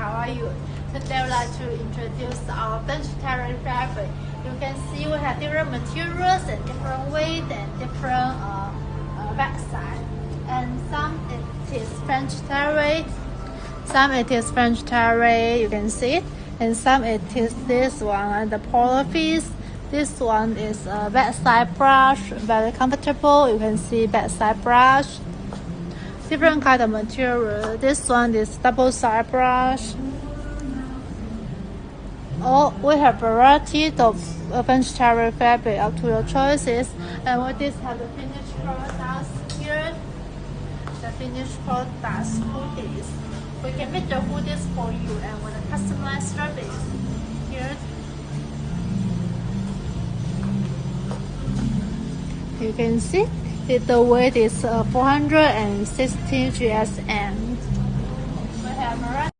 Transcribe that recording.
how are you? Today I would like to introduce our vegetarian fabric. You can see we have different materials and different weight and different back side. And some it is French terry, some it is French terry, you can see it. And some it is this one and the polar fleece. This one is a backside brush, very comfortable. You can see backside brush. Different kind of material. This one is double side brush. Oh, we have variety of vegetarian fabric up to your choices. And we just have the finished products here. The finished products hoodies. We can make the hoodies for you and with a customized service. Here. You can see the weight is 460 GSM. We have variety.